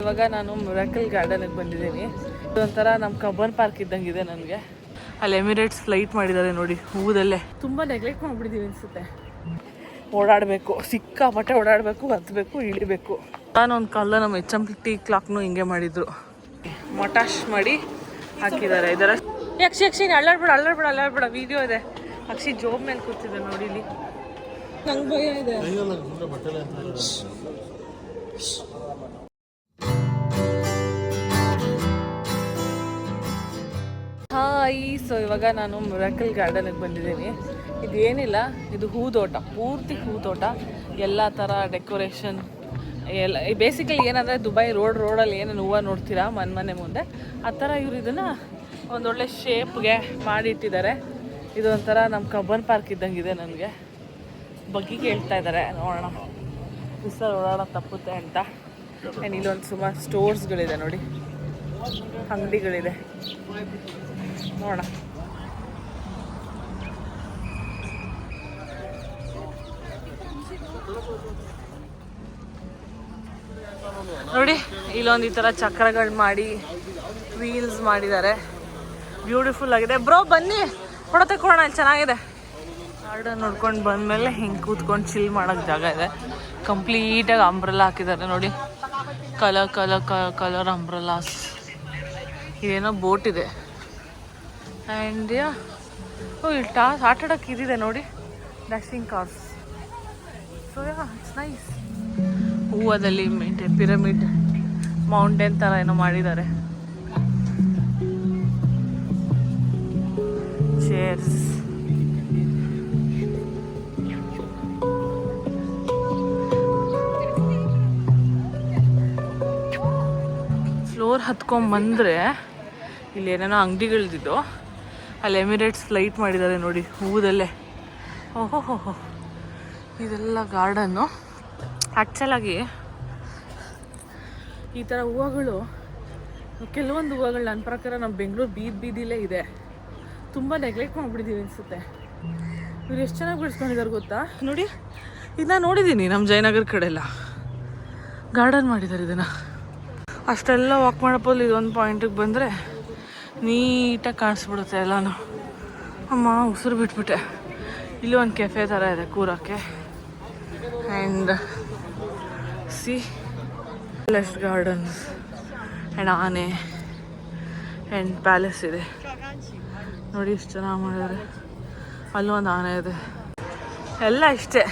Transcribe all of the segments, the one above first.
ಇವಾಗ ನಾನು ಮಿರಾಕಲ್ ಗಾರ್ಡನ್ಗೆ ಬಂದಿದ್ದೀನಿ. ಇದೊಂಥರ ನಮ್ಮ ಕಬ್ಬನ್ ಪಾರ್ಕ್ ಇದ್ದಂಗಿದೆ ನನಗೆ. ಅಲ್ಲಿ ಎಮಿರೇಟ್ಸ್ ಫ್ಲೈಟ್ ಮಾಡಿದ್ದಾರೆ ನೋಡಿ, ಹೂದಲ್ಲೇ. ತುಂಬ ನೆಗ್ಲೆಕ್ಟ್ ಮಾಡಿಬಿಟ್ಟಿದ್ದೀವಿ ಅನಿಸುತ್ತೆ. ಓಡಾಡಬೇಕು, ಸಿಕ್ಕಾಪಟ್ಟೆ ಓಡಾಡಬೇಕು, ಹತ್ತಬೇಕು, ಇಳಿಬೇಕು. ನಾನೊಂದು ಕಾಲ ನಮ್ಮ HMT ಕ್ಲಾಕ್ನು ಹಿಂಗೆ ಮಾಡಿದ್ರು, ಮಟಾಶ್ ಮಾಡಿ ಹಾಕಿದ್ದಾರೆ. ಇದರ ಯಕ್ಷಿ ಅಳ್ಳಾಡ್ಬೇಡ ವಿಡಿಯೋ ಇದೆ. ಅಕ್ಷಿ ಜೋಬ್ ಮೇಲೆ ಕೂತಿದೆ ನೋಡಿ ಇಲ್ಲಿ. ನಂಗೆ ಭಯ ಇದೆ. ಹಾಯ್, ಸೊ ಇವಾಗ ನಾನು ಮಿರಾಕಲ್ ಗಾರ್ಡನ್ಗೆ ಬಂದಿದ್ದೀನಿ. ಇದೇನಿಲ್ಲ, ಇದು ಹೂದೋಟ, ಪೂರ್ತಿ ಹೂದೋಟ. ಎಲ್ಲ ಥರ ಡೆಕೋರೇಷನ್ ಎಲ್ಲ. ಬೇಸಿಕಲಿ ಏನಂದರೆ ದುಬೈ ರೋಡಲ್ಲಿ ಏನೇನು ಹೂವು ನೋಡ್ತೀರಾ ಮನೆ ಮುಂದೆ, ಆ ಥರ ಇವರು ಇದನ್ನು ಒಂದೊಳ್ಳೆ ಶೇಪ್ಗೆ ಮಾಡಿಟ್ಟಿದ್ದಾರೆ. ಇದೊಂಥರ ನಮ್ಮ ಕಬ್ಬನ್ ಪಾರ್ಕ್ ಇದ್ದಂಗಿದೆ ನನಗೆ. ಬಗ್ಗಿಗೆ ಹೇಳ್ತಾ ಇದ್ದಾರೆ, ನೋಡೋಣ ಬಿಸಿಲಲ್ಲಿ ಓಡಾಡೋಣ ತಪ್ಪುತ್ತೆ ಅಂತ. ಆ್ಯಂಡ್ ಇಲ್ಲೊಂದು ಸುಮಾರು ಸ್ಟೋರ್ಸ್ಗಳಿದೆ ನೋಡಿ, ಅಂಗಡಿಗಳಿದೆ, ನೋಡೋಣ. ನೋಡಿ ಇಲ್ಲೊಂದು ಈ ಥರ ಚಕ್ರಗಳು ಮಾಡಿ ವೀಲ್ಸ್ ಮಾಡಿದ್ದಾರೆ. ಬ್ಯೂಟಿಫುಲ್ ಆಗಿದೆ. ಬ್ರೋ ಬನ್ನಿ ಫೋಟೋ ತಗೊಳ್ಳೋಣ, ಇಲ್ಲಿ ಚೆನ್ನಾಗಿದೆ. ಗಾರ್ಡನ್ ನೋಡ್ಕೊಂಡು ಬಂದಮೇಲೆ ಹಿಂಗೆ ಕೂತ್ಕೊಂಡು ಚಿಲ್ ಮಾಡೋಕ್ಕೆ ಜಾಗ ಇದೆ. ಕಂಪ್ಲೀಟಾಗಿ ಅಂಬ್ರೆಲಾ ಹಾಕಿದ್ದಾರೆ ನೋಡಿ, ಕಲರ್ ಅಂಬ್ರೆಲಾಸ್. ಇದೇನೋ ಬೋಟ್ ಇದೆ. ಆ್ಯಂಡ್ ಇಲ್ಲಿ ಆಟ ಆಡೋಕ್ಕೆ ಇದಿದೆ ನೋಡಿ, dashing cars. So it's nice. ಹೂವದಲ್ಲಿ ಪಿರಮಿಡ್ ಮೌಂಟೇನ್ ಥರ ಏನೋ ಮಾಡಿದ್ದಾರೆ. ಚೇರ್ಸ್, ಫ್ಲೋರ್ ಹತ್ಕೊಂಬಂದರೆ ಇಲ್ಲಿ ಏನೇನೋ ಅಂಗಡಿಗಳಿದ್ದು. ಅಲ್ಲಿ ಎಮಿರೇಟ್ಸ್ ಫ್ಲೈಟ್ ಮಾಡಿದ್ದಾರೆ ನೋಡಿ, ಹೂದಲ್ಲೇ. ಓಹೋ, ಇದೆಲ್ಲ ಗಾರ್ಡನ್ನು. ಆ್ಯಕ್ಚುಲಾಗಿ ಈ ಥರ ಹೂವುಗಳು, ಕೆಲವೊಂದು ಹೂವುಗಳು ನನ್ನ ಪ್ರಕಾರ ನಮ್ಮ ಬೆಂಗಳೂರು ಬೀದಿಲೇ ಇದೆ. ತುಂಬ ನೆಗ್ಲೆಕ್ಟ್ ಮಾಡಿಬಿಟ್ಟಿದ್ದೀವಿ ಅನಿಸುತ್ತೆ. ಇವ್ರು ಎಷ್ಟು ಚೆನ್ನಾಗಿ ಬಿಡಿಸ್ಕೊಂಡಿದ್ದಾರೆ ಗೊತ್ತಾ ನೋಡಿ. ಇದನ್ನ ನೋಡಿದ್ದೀನಿ ನಮ್ಮ ಜಯನಗರ ಕಡೆ ಎಲ್ಲ ಗಾರ್ಡನ್ ಮಾಡಿದ್ದಾರೆ ಇದನ್ನು. ಅಷ್ಟೆಲ್ಲ ವಾಕ್ ಮಾಡೋಪ್ಪಲ್ಲಿ ಇದೊಂದು ಪಾಯಿಂಟಿಗೆ ಬಂದರೆ ನೀಟಾಗಿ ಕಾಣಿಸ್ಬಿಡುತ್ತೆ ಎಲ್ಲನೂ. ಅಮ್ಮ ಉಸಿರು ಬಿಟ್ಬಿಟ್ಟೆ. ಇಲ್ಲಿ ಒಂದು ಕೆಫೆ ಥರ ಇದೆ ಕೂರೋಕ್ಕೆ. And see palace gardens and ಆನೆ ಆ್ಯಂಡ್ ಪ್ಯಾಲೇಸ್ ಇದೆ ನೋಡಿ, ಎಷ್ಟು ಚೆನ್ನಾಗಿ ಮಾಡಿದ್ದಾರೆ. ಅಲ್ಲೊಂದು ಆನೆ ಇದೆ. ಎಲ್ಲ ಇಷ್ಟೇ.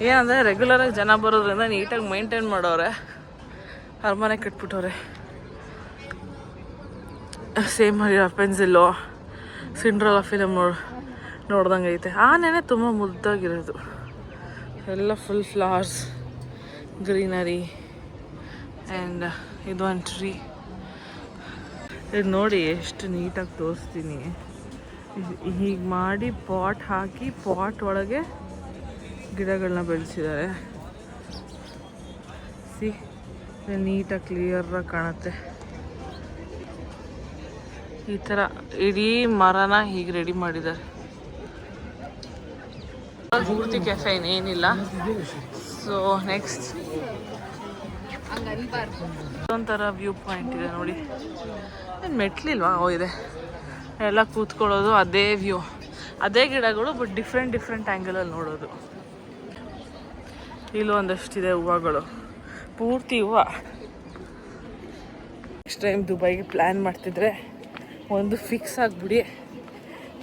ಏನಂದರೆ ರೆಗ್ಯುಲರಾಗಿ ಜನ ಬರೋದ್ರಿಂದ ನೀಟಾಗಿ ಮೈಂಟೈನ್ ಮಾಡೋರೆ. ಅರಮನೆ ಕಟ್ಬಿಟ್ಟವ್ರೆ. ಸೇಮ್ ಮಾಡಿ ರಪೆನ್ಸಿಲ್ಲೋ ಸಿಂಡ್ರೆಲಾ ಫಿಲಮ್ ನೋಡ್ದಂಗೆ ಐತೆ. ಆನೆನೇ ತುಂಬ ಮುದ್ದಾಗಿರೋದು. ಎಲ್ಲ ಫುಲ್ ಫ್ಲವರ್ಸ್, ಗ್ರೀನರಿ. ಆ್ಯಂಡ್ ಇದು ಒಂದು ಟ್ರೀ. ಇದು ನೋಡಿ ಎಷ್ಟು ನೀಟಾಗಿ ತೋರಿಸ್ತೀನಿ. ಹೀಗೆ ಮಾಡಿ ಪಾಟ್ ಹಾಕಿ ಪಾಟ್ ಒಳಗೆ ಗಿಡಗಳನ್ನ ಬೆಳೆಸಿದ್ದಾರೆ. ಸಿ ನೀಟಾಗಿ ಕ್ಲಿಯರಾಗಿ ಕಾಣುತ್ತೆ. ಈ ಥರ ಇಡೀ ಮರನ ಹೀಗೆ ರೆಡಿ ಮಾಡಿದ್ದಾರೆ. ಪೂರ್ತಿ ಕೆಫೆ ಏನಿಲ್ಲ. ಸೊ ನೆಕ್ಸ್ಟ್ ಒಂಥರ ವ್ಯೂ ಪಾಯಿಂಟ್ ಇದೆ ನೋಡಿ. ಮೆಟ್ಲಿಲ್ವಾ? ಇದೆ. ಎಲ್ಲ ಕೂತ್ಕೊಳ್ಳೋದು, ಅದೇ ವ್ಯೂ, ಅದೇ ಗಿಡಗಳು, ಬಟ್ ಡಿಫ್ರೆಂಟ್ ಆ್ಯಂಗಲಲ್ಲಿ ನೋಡೋದು. ಇಲ್ಲೂ ಒಂದಷ್ಟಿದೆ ಹೂವುಗಳು, ಪೂರ್ತಿ ಹೂವು. ನೆಕ್ಸ್ಟ್ ಟೈಮ್ ದುಬೈಗೆ ಪ್ಲ್ಯಾನ್ ಮಾಡ್ತಿದ್ರೆ ಒಂದು ಫಿಕ್ಸ್ ಆಗಿಬಿಡಿ,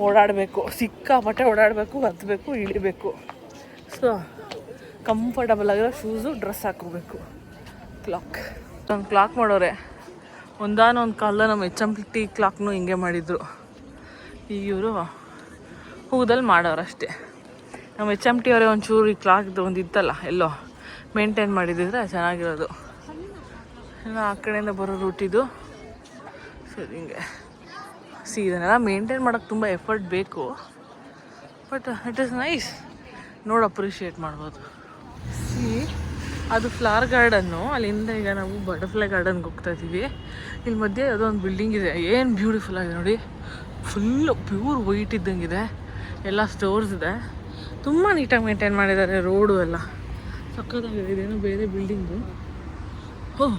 ಓಡಾಡಬೇಕು, ಸಿಕ್ಕಾಪಟ್ಟೆ ಓಡಾಡಬೇಕು, ಹತ್ತಬೇಕು, ಇಳಿಬೇಕು. ಸೊ ಕಂಫರ್ಟಬಲ್ ಆಗಿರೋ ಶೂಸು, ಡ್ರೆಸ್ ಹಾಕೋಬೇಕು. ಒಂದು ಕ್ಲಾಕ್ ಮಾಡೋರೆ. ಒಂದಾನೊಂದು ಕಾಲ ನಮ್ಮ HMT ಕ್ಲಾಕ್ನು ಹಿಂಗೆ ಮಾಡಿದ್ರು. ಈಗ ಇವರು ಹೂದಲ್ಲಿ ಮಾಡೋರು ಅಷ್ಟೇ. ನಮ್ಮ HMT ಅವರೇ ಒಂಚೂರು ಈ ಕ್ಲಾಕ್ದು ಒಂದು ಇತ್ತಲ್ಲ ಎಲ್ಲೋ ಮೇಂಟೈನ್ ಮಾಡಿದ್ದಿದ್ರೆ ಚೆನ್ನಾಗಿರೋದು. ಇನ್ನು ಆ ಕಡೆಯಿಂದ ಬರೋ ರೂಟಿದು. ಸರಿ, ಹಿಂಗೆ ಇದನ್ನೆಲ್ಲ ಮೇಂಟೈನ್ ಮಾಡೋಕ್ಕೆ ತುಂಬ ಎಫರ್ಟ್ ಬೇಕು, ಬಟ್ ಇಟ್ ಈಸ್ ನೈಸ್. ನೋಡಿ ಅಪ್ರಿಷಿಯೇಟ್ ಮಾಡ್ಬೋದು. ಅದು ಫ್ಲವರ್ ಗಾರ್ಡನ್ನು. ಅಲ್ಲಿಂದ ಈಗ ನಾವು ಬಟರ್ಫ್ಲೈ ಗಾರ್ಡನ್ಗೆ ಹೋಗ್ತಾ ಇದ್ದೀವಿ. ಇಲ್ಲಿ ಮಧ್ಯೆ ಯಾವುದೋ ಒಂದು ಬಿಲ್ಡಿಂಗ್ ಇದೆ, ಏನು ಬ್ಯೂಟಿಫುಲ್ ಆಗಿದೆ ನೋಡಿ. ಫುಲ್ಲು ಪ್ಯೂರ್ ವೈಟ್ ಇದ್ದಂಗಿದೆ. ಎಲ್ಲ ಸ್ಟೋರ್ಸ್ ಇದೆ, ತುಂಬ ನೀಟಾಗಿ ಮೇಂಟೈನ್ ಮಾಡಿದ್ದಾರೆ. ರೋಡು ಎಲ್ಲ ಸಕ್ಕತ್ತಾಗಿದೆ. ಇದೇನೋ ಬೇರೆ ಬಿಲ್ಡಿಂಗು. ಓಹ್,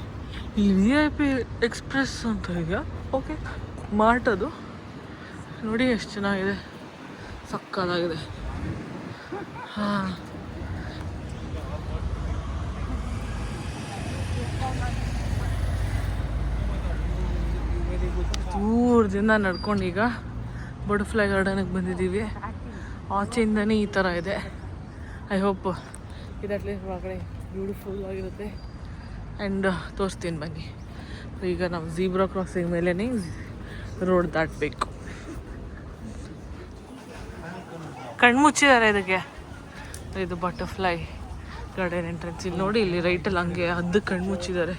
ಇಲ್ಲಿ VIP ಎಕ್ಸ್ಪ್ರೆಸ್ ಅಂತ ಇದೆಯಾ? ಓಕೆ, ಮಾರ್ಟ್ ಅದು. ನೋಡಿ ಎಷ್ಟು ಚೆನ್ನಾಗಿದೆ, ಸಕ್ಕತ್ತಾಗಿದೆ. ಹಾಂ, ದೂರದಿಂದ ನಡ್ಕೊಂಡು ಈಗ ಬಟರ್ಫ್ಲೈ ಗಾರ್ಡನಿಗೆ ಬಂದಿದ್ದೀವಿ. ಆಚೆಯಿಂದನೇ ಈ ಥರ ಇದೆ. ಐ ಹೋಪ್ ಇದು ಅಟ್ಲೀಸ್ಟ್ ಒಳಗಡೆ ಬ್ಯೂಟಿಫುಲ್ ಆಗಿರುತ್ತೆ. ಆ್ಯಂಡ್ ತೋರಿಸ್ತೀನಿ ಬನ್ನಿ. ಈಗ ನಾವು ಝೀಬ್ರಾ ಕ್ರಾಸಿಂಗ್ ಮೇಲೇ ರೋಡ್ ದಾಟಬೇಕು. ಕಣ್ಮುಚ್ಚಿದ್ದಾರೆ ಇದಕ್ಕೆ. ಇದು ಬಟರ್ಫ್ಲೈ ಗಾರ್ಡನ್ ಎಂಟ್ರೆನ್ಸ್. ಇಲ್ಲಿ ನೋಡಿ, ಇಲ್ಲಿ ರೈಟಲ್ಲಿ ಹಂಗೆ ಅದು ಕಣ್ಮುಚ್ಚಿದ್ದಾರೆ.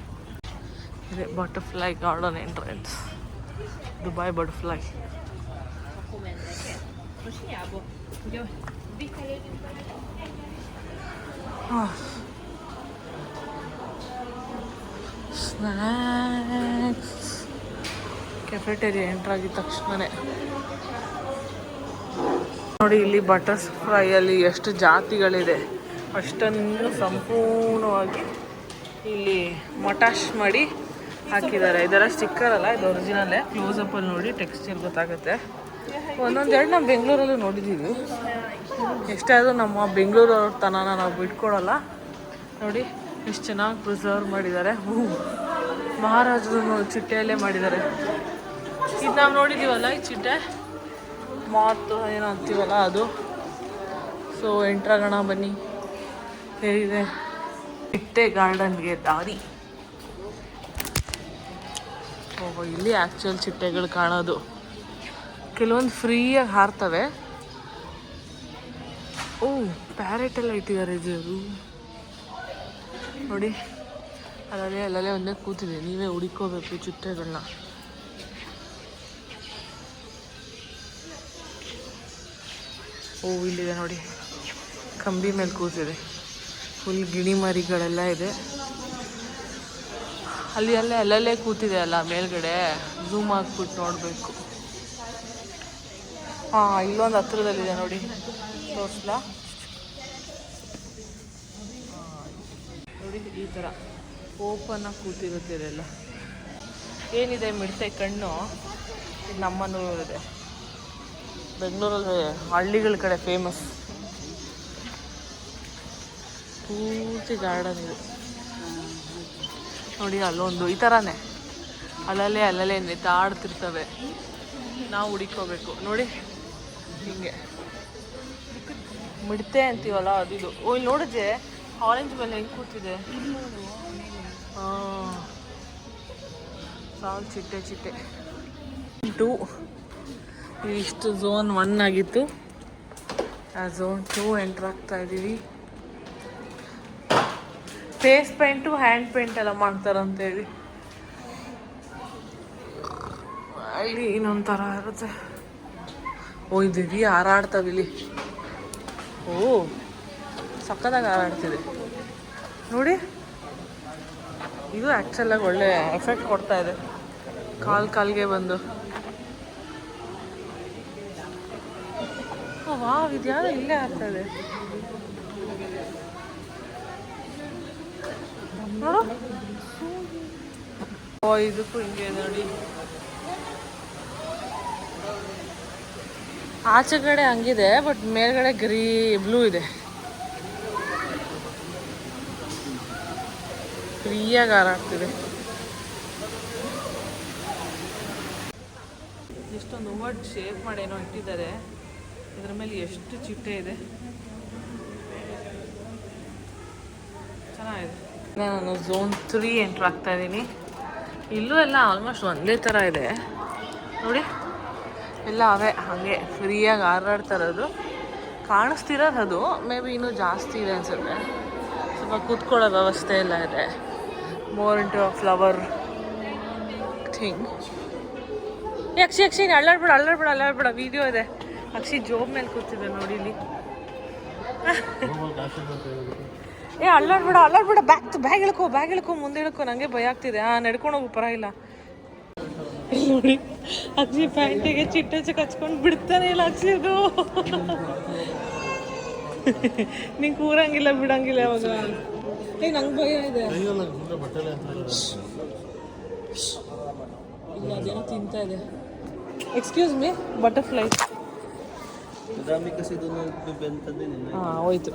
ಇದೆ butterfly garden entrance, Dubai butterfly. Snacks cafeteria entry ಆಗಿದ ತಕ್ಷಣನೇ ನೋಡಿ, ಇಲ್ಲಿ ಬಟರ್ಫ್ಲೈಯಲ್ಲಿ ಎಷ್ಟು ಜಾತಿಗಳಿದೆ ಅಷ್ಟನ್ನು ಸಂಪೂರ್ಣವಾಗಿ ಇಲ್ಲಿ ಮಟಾಶ್ ಮಾಡಿ ಹಾಕಿದ್ದಾರೆ. ಇದರ ಸ್ಟಿಕ್ಕರ್ ಅಲ್ಲ, ಇದು ಒರಿಜಿನಲ್ಲೇ. ಕ್ಲೋಸಪ್ಪಲ್ಲಿ ನೋಡಿ ಟೆಕ್ಸ್ಚರ್ ಗೊತ್ತಾಗುತ್ತೆ. ಒಂದೊಂದೆರಡು ನಮ್ಮ ಬೆಂಗಳೂರಲ್ಲೂ ನೋಡಿದ್ದೀವಿ. ಎಷ್ಟಾದರೂ ನಮ್ಮ ಬೆಂಗಳೂರು ತನನ ನಾವು ಬಿಟ್ಕೊಡಲ್ಲ. ನೋಡಿ ಎಷ್ಟು ಚೆನ್ನಾಗಿ ಪ್ರಿಸರ್ವ್ ಮಾಡಿದ್ದಾರೆ. ಮಹಾರಾಜರು ಚಿಟ್ಟೆಯಲ್ಲೇ ಮಾಡಿದ್ದಾರೆ. ಇದು ನಾವು ನೋಡಿದ್ದೀವಲ್ಲ, ಈ ಚಿಟ್ಟೆ ಮಾತು ಏನೋ ಅಂತೀವಲ್ಲ ಅದು. ಸೊ ಎಂಟ್ರಾಗೋಣ ಬನ್ನಿ. ಹೇಗಿದೆ ಚಿಟ್ಟೆ ಗಾರ್ಡನ್ಗೆ ದಾರಿ. ಓಹೋ, ಇಲ್ಲಿ ಆ್ಯಕ್ಚುಯಲ್ ಚಿಟ್ಟೆಗಳು ಕಾಣೋದು. ಕೆಲವೊಂದು ಫ್ರೀಯಾಗಿ ಹಾರ್ತವೆ. ಓ, ಪ್ಯಾರೆಟೆಲ್ಲ ಇಟ್ಟಿದ್ದಾರೆ ಇವರು ನೋಡಿ. ಅಲ್ಲಲ್ಲೇ ಒಂದೇ ಕೂತಿದೆ. ನೀವೇ ಹುಡುಕೋಬೇಕು ಚಿಟ್ಟೆಗಳನ್ನ. ಓ, ಇಲ್ಲಿದೆ ನೋಡಿ, ಕಂಬಿ ಮೇಲೆ ಕೂತಿದೆ. ಫುಲ್ ಗಿಣಿ ಮರಿಗಳೆಲ್ಲ ಇದೆ. ಅಲ್ಲಲ್ಲೇ ಕೂತಿದೆ ಅಲ್ಲ ಮೇಲ್ಗಡೆ. ಝೂಮ್ ಹಾಕ್ಬಿಟ್ಟು ನೋಡಬೇಕು. ಹಾಂ, ಇಲ್ಲೊಂದು ಹತ್ರದಲ್ಲಿದೆ ನೋಡಿ, ತೋರಿಸ್ಲಾ? ನೋಡಿ, ಈ ಥರ ಓಪನ್ನಾಗಿ ಕೂತಿರುತ್ತೆ ಇದೆಲ್ಲ. ಏನಿದೆ ಮಿಡ್ತೆ ಕಣ್ಣು. ಇದು ನಮ್ಮನೂರಿದೆ. ಬೆಂಗಳೂರಲ್ಲಿ ಹಳ್ಳಿಗಳ ಕಡೆ ಫೇಮಸ್. ಪೂರ್ತಿ ಗಾರ್ಡನ್ ಇದೆ ನೋಡಿ. ಅಲ್ಲೊಂದು ಈ ಥರನೇ ಅಲ್ಲಲ್ಲೇ ನೆತಾಡ್ತಿರ್ತವೆ. ನಾವು ಹುಡುಕೋಬೇಕು ನೋಡಿ. ಹಿಂಗೆ ಮಿಡ್ತೆ ಅಂತೀವಲ್ಲ ಅದಿದು. ಓ, ಇಲ್ಲಿ ನೋಡಿದ್ರೆ ಆರೆಂಜ್ ಮೇಲೆ ಹೆಂಗೆ ಕೂತಿದೆ. ಹಾಂ, ಸಾಲು ಚಿಟ್ಟೆ 2 ಇಷ್ಟು ಝೋನ್ 1 ಆಗಿತ್ತು. ಆ ಝೋನ್ 2 ಎಂಟ್ರ್ ಆಗ್ತಾ ಇದ್ದೀವಿ. ಫೇಸ್ ಪೇಂಟು ಹ್ಯಾಂಡ್ ಪೇಂಟ್ ಎಲ್ಲ ಮಾಡ್ತಾರಂತೇಳಿ ಅಲ್ಲಿ ಇನ್ನೊಂದು ಥರ ಇರುತ್ತೆ. ಓ, ಇದು ಹಾರಾಡ್ತಾವೆ ಇಲ್ಲಿ. ಓ, ಸಕ್ಕತ್ತಾಗಿ ಹಾರಾಡ್ತಿದೆ ನೋಡಿ. ಇದು ಆ್ಯಕ್ಚುಲಾಗಿ ಒಳ್ಳೆ ಎಫೆಕ್ಟ್ ಕೊಡ್ತಾ ಇದೆ ಕಾಲ್ಗೆ ಬಂದು. ವಾವ್, ಇದು ಯಾರು ಇಲ್ಲೇ ಆಗ್ತಾಯಿದೆ ನೋಡು. ಓ, ಇದಕ್ಕೂ ಹಿಂಗೆ ನೋಡಿ. ಆಚೆ ಕಡೆ ಹಂಗಿದೆ, ಬಟ್ ಮೇಲ್ಗಡೆ ಬ್ಲೂ ಇದೆ. ಫ್ರೀಯಾಗಿ ಹಾರಾಡ್ತಿದೆ. ಎಷ್ಟೊಂದು ಓವರ್ಡ್ ಶೇಪ್ ಮಾಡಿ ಏನೋ ಇಟ್ಟಿದ್ದಾರೆ. ಇದ್ರ ಮೇಲೆ ಎಷ್ಟು ಚಿಟ್ಟೆ ಇದೆ, ಚೆನ್ನಾಗಿದೆ. ನಾನು ಝೋನ್ 3 ಎಂಟ್ರ್ ಆಗ್ತಾ ಇದ್ದೀನಿ. ಇಲ್ಲೂ ಎಲ್ಲ ಆಲ್ಮೋಸ್ಟ್ ಒಂದೇ ಥರ ಇದೆ ನೋಡಿ. ಎಲ್ಲ ಅವೇ ಹಾಗೆ ಫ್ರೀಯಾಗಿ ಹಾರಾಡ್ತಾ ಇರೋದು ಕಾಣಿಸ್ತಿರೋದು. ಅದು ಮೇ ಬಿ ಇನ್ನೂ ಜಾಸ್ತಿ ಇದೆ ಅನಿಸುತ್ತೆ. ಸ್ವಲ್ಪ ಕೂತ್ಕೊಳ್ಳೋ ವ್ಯವಸ್ಥೆ ಎಲ್ಲ ಇದೆ. More into a flower thing. ಅಕ್ಷಿ ಅಳ್ಳಾಡ್ಬೇಡ ವಿಡಿಯೋ ಇದೆ. ಅಕ್ಷಿ ಜೋಬ್ ಮೇಲೆ ಕೂತಿದೆ ನೋಡಿ ಇಲ್ಲಿ. ಅಳ್ಳಾಡ್ಬೇಡ ಬ್ಯಾಗ್ ಇಳ್ಕೊ ಮುಂದೆ ಇಳ್ಕೊ. ನನಗೆ ಭಯ ಆಗ್ತಿದೆ. ನಡ್ಕೊಂಡು ಹೋಗು, ಪರವಾಗಿಲ್ಲ. ನೋಡಿ, ಅಕ್ಷಿ ಪ್ಯಾಂಟಿಗೆ ಚಿಟ್ಟೆ ಕಚ್ಕೊಂಡು ಬಿಡ್ತಾನೆ ಇಲ್ಲ ಅಕ್ಷಿ. ಅದು ನೀನು ಕೂರಂಗಿಲ್ಲ ಬಿಡಂಗಿಲ್ಲ ಅವಾಗ. ನಂಗೆ ಭಯ ಇದೆ. ಅದೇನೋ ತಿಂತಾ ಇದೆ. Excuse me, butterfly. Madami kasi doon nagbebenta din eh. ಹಾಂ ಹೋಯ್ತು.